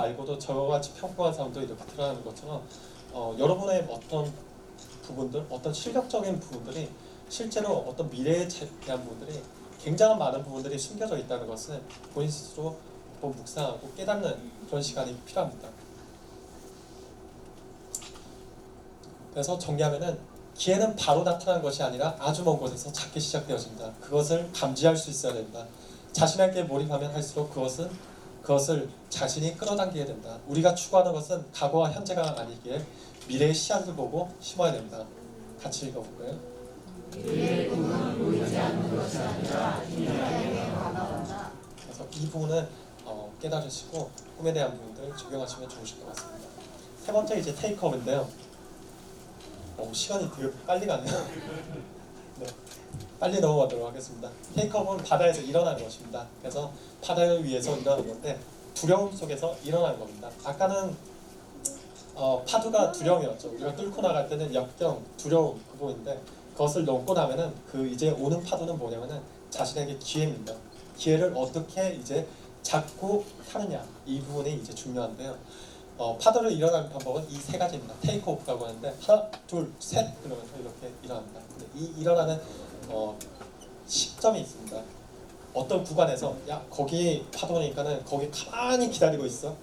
말고도 저같이 평범한 사람도 이렇게 드러나는 것처럼 여러분의 어떤 부분들, 어떤 실력적인 부분들이 실제로 어떤 미래에 대한 부분들이 굉장히 많은 부분들이 숨겨져 있다는 것을 본인 스스로 묵상하고 깨닫는 그런 시간이 필요합니다. 그래서 정리하면은 기회는 바로 나타나는 것이 아니라 아주 먼 곳에서 작게 시작되어진다. 그것을 감지할 수 있어야 된다. 자신에게 몰입하면 할수록 그것을 자신이 끌어당기게 된다. 우리가 추구하는 것은 과거와 현재가 아니기에 미래의 씨앗을 보고 심어야 된다. 같이 읽어볼까요? 미래의 꿈은 보이지 않는 것이 아니라 미래에 다가온다. 그래서 이 부분을 깨달으시고 꿈에 대한 부분들 적용하시면 좋으실 것 같습니다. 세 번째 이제 테이크업인데요. 시간이 되게 빨리 가네요. 네, 빨리 넘어가도록 하겠습니다. 테이크업은 바다에서 일어나는 것입니다. 그래서 바다를 위해서 일어나는 건데 두려움 속에서 일어나는 겁니다. 아까는 파도가 두려움이었죠. 우리가 뚫고 나갈 때는 역경, 두려움 그 부분인데 그것을 넘고 나면은 그 이제 오는 파도는 뭐냐면은 자신에게 기회입니다. 기회를 어떻게 이제 잡고 타느냐 이 부분이 이제 중요한데요. 파도를 일어나는 방법은 이 세 가지입니다. 테이크오프라고 하는데 하나, 둘, 셋 그러면서 이렇게 일어납니다. 근데 이 일어나는 시점이 있습니다. 어떤 구간에서 야 거기 파도니까는 거기 가만히 기다리고 있어.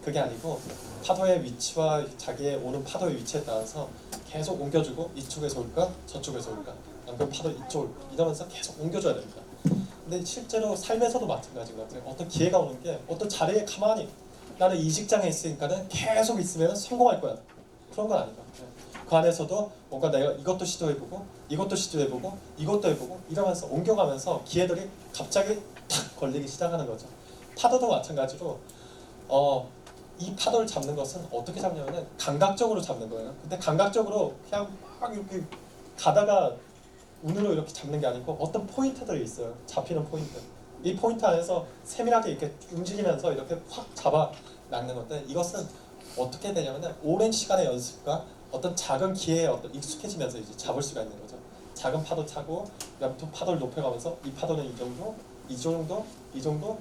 그게 아니고 파도의 위치와 자기의 오는 파도의 위치에 따라서 계속 옮겨주고 이쪽에서 올까 저쪽에서 올까 아니면 파도 이쪽 올까 이러면서 계속 옮겨줘야 됩니다. 근데 실제로 삶에서도 마찬가지인 것 같아요. 어떤 기회가 오는 게 어떤 자리에 가만히 나는 이 직장에 있으니까는 계속 있으면 성공할 거야. 그런 건 아닌 것 같아요. 그 안에서도 뭔가 내가 이것도 시도해보고 이것도 시도해보고 이것도 해보고 이러면서 옮겨가면서 기회들이 갑자기 탁 걸리기 시작하는 거죠. 파도도 마찬가지로 이 파도를 잡는 것은 어떻게 잡냐면은 감각적으로 잡는 거예요. 근데 감각적으로 그냥 막 이렇게 가다가 운으로 이렇게 잡는 게 아니고 어떤 포인트들이 있어요. 잡히는 포인트. 이 포인트 안에서 세밀하게 이렇게 움직이면서 이렇게 확 잡아 낚는 건데 이것은 어떻게 되냐면은 오랜 시간의 연습과 어떤 작은 기회에 어떤 익숙해지면서 이제 잡을 수가 있는 거죠. 작은 파도 차고 그다음 또 파도를 높여가면서 이 파도는 이 정도, 이 정도, 이 정도,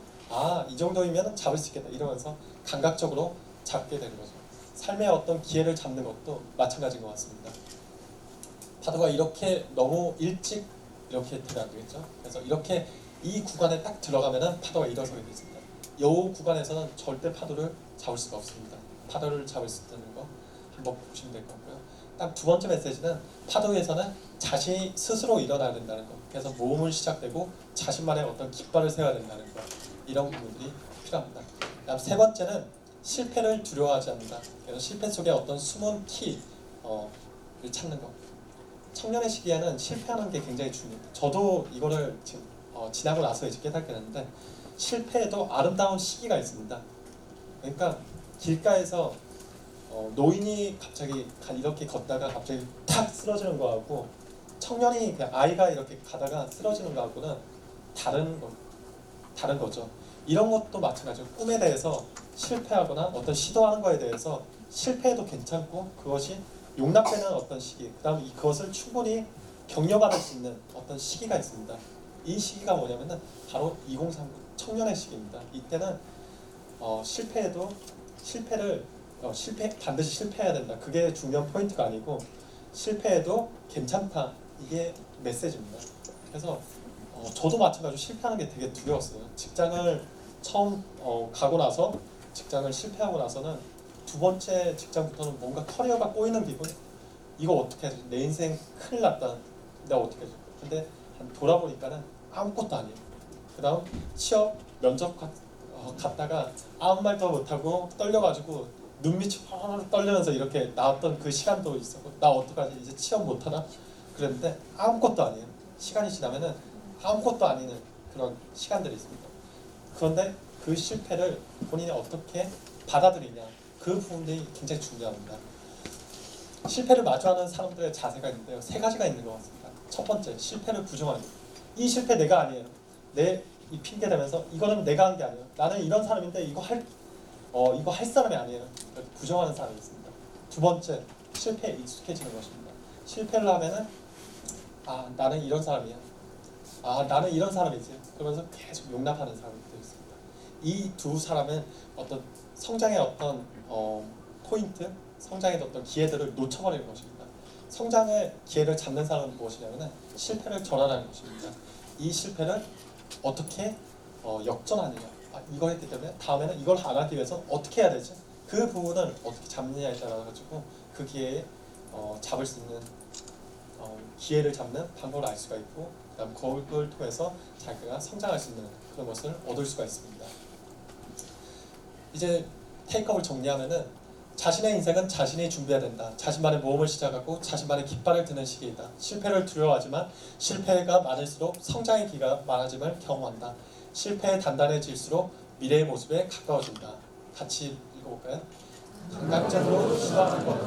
이 정도이면 잡을 수 있겠다 이러면서 감각적으로 잡게 되는 거죠. 삶의 어떤 기회를 잡는 것도 마찬가지인 것 같습니다. 파도가 이렇게 너무 일찍 이렇게 되면 안 되겠죠. 그래서 이렇게 이 구간에 딱 들어가면은 파도가 일어서게 되습니다. 이 구간에서는 절대 파도를 잡을 수가 없습니다. 파도를 잡을 수 있다는 거 한번 보시면 될 것 같고요. 딱 두 번째 메시지는 파도에서는 자신이 스스로 일어나야 된다는 거. 그래서 모험을 시작되고 자신만의 어떤 깃발을 세워야 된다는 거. 이런 부분들이 필요합니다. 그다음 세 번째는 실패를 두려워하지 않는다. 그래서 실패 속에 어떤 숨은 키를 찾는 거. 청년의 시기에는 실패하는 게 굉장히 중요해요. 저도 이거를 지금 지나고 나서 이제 깨닫게 됐는데 실패에도 아름다운 시기가 있습니다. 그러니까 길가에서 노인이 갑자기 이렇게 걷다가 갑자기 탁 쓰러지는 거하고 청년이 그냥 아이가 이렇게 가다가 쓰러지는 거하고는 다른 거죠. 이런 것도 마찬가지로 꿈에 대해서 실패하거나 어떤 시도하는 거에 대해서 실패해도 괜찮고 그것이 용납되는 어떤 시기, 그다음 그것을 충분히 격려받을 수 있는 어떤 시기가 있습니다. 이 시기가 뭐냐면은 바로 2030 청년의 시기입니다. 이때는 실패해도 반드시 실패해야 된다. 그게 중요한 포인트가 아니고 실패해도 괜찮다. 이게 메시지입니다. 그래서 저도 마찬가지로 실패하는 게 되게 두려웠어요. 직장을 처음 가고 나서 직장을 실패하고 나서는 두 번째 직장부터는 뭔가 커리어가 꼬이는 기분? 이거 어떻게 하지? 내 인생 큰일 났다. 내가 어떻게 하지? 근데 돌아보니까는 아무것도 아니에요. 그 다음 취업 면접 갔다가 아무 말도 못하고 떨려가지고 눈밑이 펄 떨리면서 이렇게 나왔던 그 시간도 있었고 나 어떡하지? 이제 취업 못하나? 그랬는데 아무것도 아니에요. 시간이 지나면은 아무것도 아닌 그런 시간들이 있습니다. 그런데 그 실패를 본인이 어떻게 받아들이냐 그 부분이 굉장히 중요합니다. 실패를 마주하는 사람들의 자세가 있는데요. 세 가지가 있는 것 같습니다. 첫 번째, 실패를 부정하는 것. 이 실패 내가 아니에요. 이 핑계 대면서 이거는 내가 한 게 아니에요. 나는 이런 사람인데 이거 할 사람이 아니에요. 이렇게 부정하는 사람이 있습니다. 두 번째, 실패에 익숙해지는 것입니다. 실패를 하면은 나는 이런 사람이야. 나는 이런 사람이지. 그러면서 계속 용납하는 사람들이 있습니다. 이 두 사람은 어떤 성장의 어떤 포인트, 성장의 어떤 기회들을 놓쳐버리는 것입니다. 성장의 기회를 잡는 사람은 무엇이냐면 실패를 전환하는 것입니다. 이 실패를 어떻게 역전하느냐. 이걸 했기 때문에 다음에는 이걸 안 하기 위해서 어떻게 해야 되지? 그 부분을 어떻게 잡느냐에 따라 가지고 그 기회에 잡을 수 있는 기회를 잡는 방법을 알 수가 있고, 그다음 그걸 통해서 자기가 성장할 수 있는 그런 것을 얻을 수가 있습니다. 이제 테이크업을 정리하면은 자신의 인생은 자신이 준비해야 된다. 자신만의 모험을 시작하고 자신만의 깃발을 드는 시기이다. 실패를 두려워하지만 실패가 많을수록 성장의 기가 많아짐을 경험한다. 실패에 단단해질수록 미래의 모습에 가까워진다. 같이 읽어볼까요? 감각적으로 시도하는 것.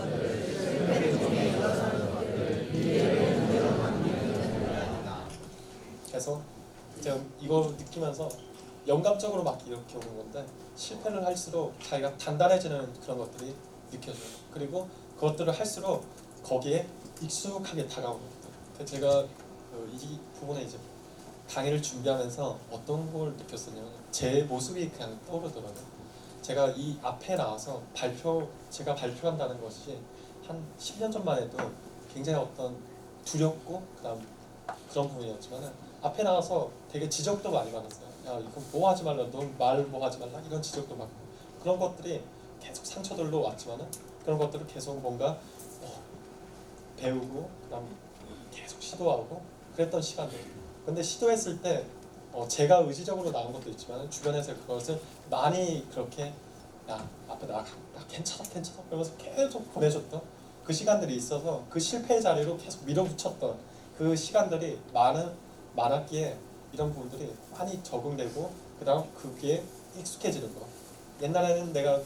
그래서 제가 이거 느끼면서 영감적으로 막 이렇게 오는 건데, 실패를 할수록 자기가 단단해지는 그런 것들이 느껴져요. 그리고 그것들을 할수록 거기에 익숙하게 다가오는 것들. 그래서 제가 이 부분에 이제 강의를 준비하면서 어떤 걸 느꼈었냐면 제 모습이 그냥 떠오르더라고요. 제가 이 앞에 나와서 제가 발표한다는 것이 한 10년 전만 해도 굉장히 어떤 두렵고 그다음 그런 부분이었지만은 앞에 나와서 되게 지적도 많이 받았어요. 야, 이거 뭐 하지 말라, 너 말 뭐 하지 말라, 이런 지적도 받고, 그런 것들이 계속 상처들로 왔지만은 그런 것들을 계속 뭔가 배우고 그다음 계속 시도하고 그랬던 시간들. 근데 시도했을 때 제가 의지적으로 나온 것도 있지만 주변에서 그것을 많이 그렇게 야 앞에 나 괜찮아 그러면서 계속 보내줬던 그 시간들이 있어서 그 실패의 자리로 계속 밀어붙였던 그 시간들이 많았기에 이런 부분들이 많이 적응되고 그다음 그게 익숙해지는 거. 옛날에는 내가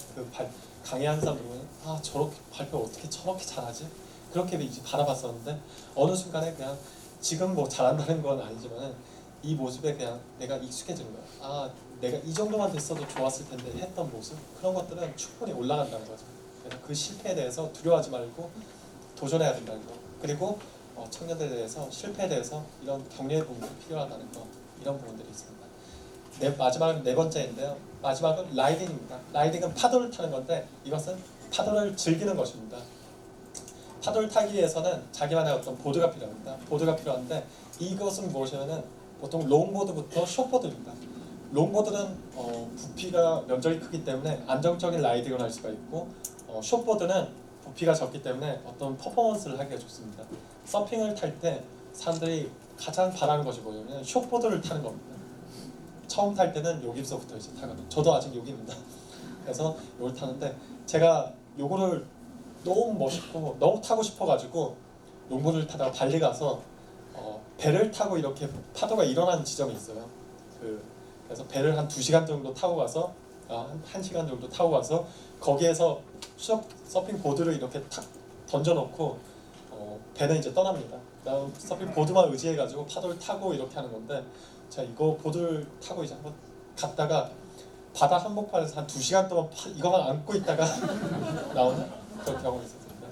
강의하는 사람들 보면 저렇게 발표 어떻게 저렇게 잘하지? 그렇게 이제 바라봤었는데 어느 순간에 그냥 지금 뭐 잘한다는 건 아니지만 이 모습에 그냥 내가 익숙해지는 거야. 내가 이 정도만 됐어도 좋았을 텐데 했던 모습, 그런 것들은 충분히 올라간다는 거죠. 그래서 그 실패에 대해서 두려워하지 말고 도전해야 된다는 거. 그리고 청년들에 대해서 실패에 대해서 이런 격려의 부분이 필요하다는 거, 이런 부분들이 있습니다. 마지막은 네 번째인데요. 마지막은 라이딩입니다. 라이딩은 파도를 타는 건데 이것은 파도를 즐기는 것입니다. 파도를 타기 위해서는 자기만의 어떤 보드가 필요합니다. 보드가 필요한데 이것은 무엇이냐면 보통 롱보드부터 숏보드입니다. 롱보드는 부피가 면적이 크기 때문에 안정적인 라이딩을 할 수가 있고, 숏보드는 부피가 적기 때문에 어떤 퍼포먼스를 하기가 좋습니다. 서핑을 탈 때 사람들이 가장 바라는 것이 뭐냐면 숏보드를 타는 겁니다. 처음 탈 때는 여기서부터 이제 타거든요. 저도 아직 여기입니다. 그래서 이걸 타는데 제가 요거를 너무 멋있고 너무 타고 싶어가지고 롱보드를 타다가 발리 가서 배를 타고 이렇게 파도가 일어나는 지점이 있어요. 그래서 배를 한 2시간 정도 타고 가서 한 1시간 정도 타고 가서 거기에서 서핑 보드를 이렇게 탁 던져놓고 배는 이제 떠납니다. 그다음 서핑 보드만 의지해가지고 파도를 타고 이렇게 하는 건데, 제가 이거 보드를 타고 이제 한번 갔다가 바다 한복판에서 한 2시간 동안 이거만 안고 있다가 나오는 그런 경험이 있었습니다.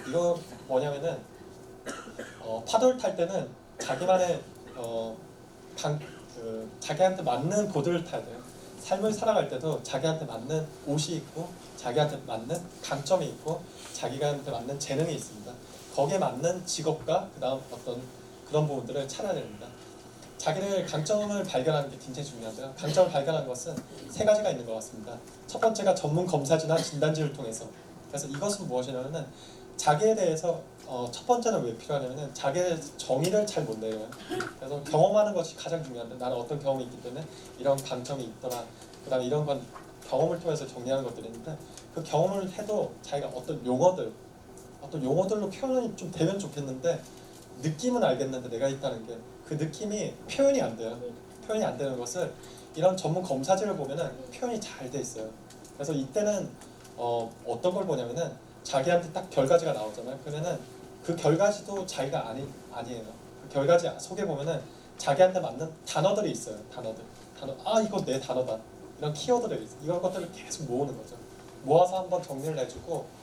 이거 뭐냐면은 파도를 탈 때는 자기만의 자기한테 맞는 보드를 타야 돼요. 삶을 살아갈 때도 자기한테 맞는 옷이 있고 자기한테 맞는 강점이 있고 자기한테 맞는 재능이 있습니다. 거기에 맞는 직업과 그다음 어떤 그런 부분들을 찾아야 됩니다. 자기를 강점을 발견하는 게 굉장히 중요한데요. 강점을 발견하는 것은 3가지가 있는 것 같습니다. 첫 번째가 전문 검사지나 진단지를 통해서. 그래서 이것은 무엇이냐면은 자기에 대해서 첫 번째는 왜 필요하냐면은 자기에 대해서 정의를 잘 못 내려요. 그래서 경험하는 것이 가장 중요한데, 나는 어떤 경험이 있기 때문에 이런 강점이 있더라. 그다음에 이런 건 경험을 통해서 정리하는 것들이 있는데, 그 경험을 해도 자기가 어떤 용어들로 표현이 좀 되면 좋겠는데 느낌은 알겠는데 내가 있다는 게 그 느낌이 표현이 안 돼요. 표현이 안 되는 것을 이런 전문 검사지를 보면은 표현이 잘 돼 있어요. 그래서 이때는 어떤 걸 보냐면은 자기한테 딱 결과지가 나오잖아요. 그러면은 그 결과지도 자기가 아니에요. 그 결과지 속에 보면은 자기한테 맞는 단어들이 있어요. 단어 이거 내 단어다. 이런 키워드들이 있어요. 이런 것들을 계속 모으는 거죠. 모아서 한번 정리를 해주고,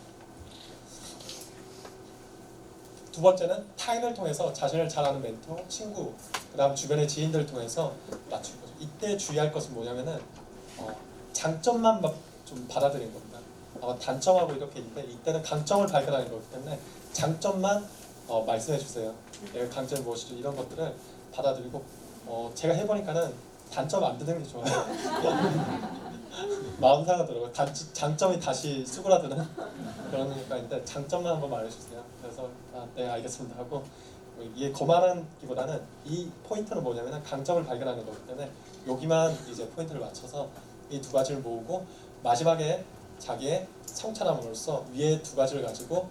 두 번째는 타인을 통해서 자신을 잘 아는 멘토, 친구, 그다음 주변의 지인들을 통해서 맞추는 거죠. 이때 주의할 것은 뭐냐면은 장점만 좀 받아들이는 겁니다. 아마 단점하고 이렇게 있는데 이때는 강점을 발견하는 거기 때문에 장점만 말씀해 주세요. 내가 강점이 무엇이죠? 이런 것들을 받아들이고 제가 해보니까는 단점 안 듣는 게 좋아요. 마음 상하더라고요. 장점이 다시 수그라드는 그런 효과인데 장점만 한번 말해주세요. 그래서 네 알겠습니다 하고 이게 거만한기보다는 이 포인트는 뭐냐면 강점을 발견하는 거기 때문에 여기만 이제 포인트를 맞춰서 이 두 가지를 모으고 마지막에 자기의 성찰함으로써 위에 두 가지를 가지고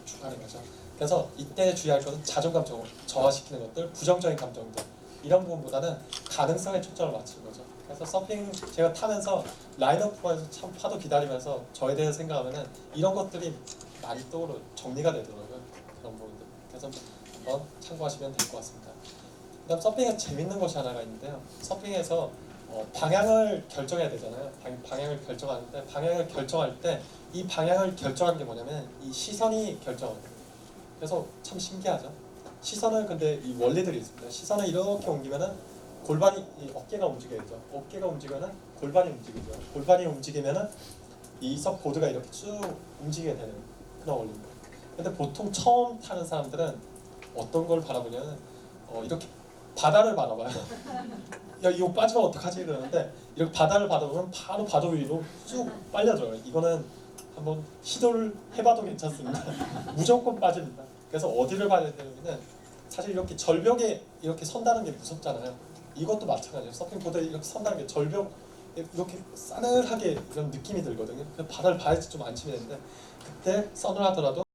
쭉 가는 거죠. 그래서 이때 주의할 것은 자존감 저하시키는 것들, 부정적인 감정들 이런 부분보다는 가능성에 초점을 맞추는 거죠. 그래서 서핑 제가 타면서 라인업에서 참 파도 기다리면서 저에 대해서 생각하면은 이런 것들이 많이 떠오르 정리가 되더라고요. 그런 부분들. 그래서 한번 참고하시면 될 것 같습니다. 그다음 서핑에 재밌는 것이 하나가 있는데요. 서핑에서 방향을 결정해야 되잖아요. 방향을 결정하는데 방향을 결정할 때 이 방향을 결정하는 게 뭐냐면 이 시선이 결정합니다. 그래서 참 신기하죠. 시선을 근데 이 원리들이 있습니다. 시선을 이렇게 옮기면은 골반이 이 어깨가 움직여야죠. 어깨가 움직이면은 골반이 움직이죠. 골반이 움직이면은 이 서보드가 이렇게 쭉 움직이게 되는 그런 원리입니다. 근데 보통 처음 타는 사람들은 어떤 걸 바라보냐면 이렇게 바다를 바라봐요. 야 이거 빠지면 어떡하지 그러는데 이렇게 바다를 바라보면 바로 바다 위로 쭉 빨려 들어가요. 이거는 한번 시도를 해봐도 괜찮습니다. 무조건 빠집니다. 그래서 어디를 봐야 되냐면 사실 이렇게 절벽에 이렇게 선다는 게 무섭잖아요. 이것도 마찬가지예요. 서핑보드에 이렇게 선다는 게 절벽 이렇게 싸늘하게 이런 느낌이 들거든요. 그래서 바다를 봐야지 좀 안심이 되는데 그때 서늘하더라도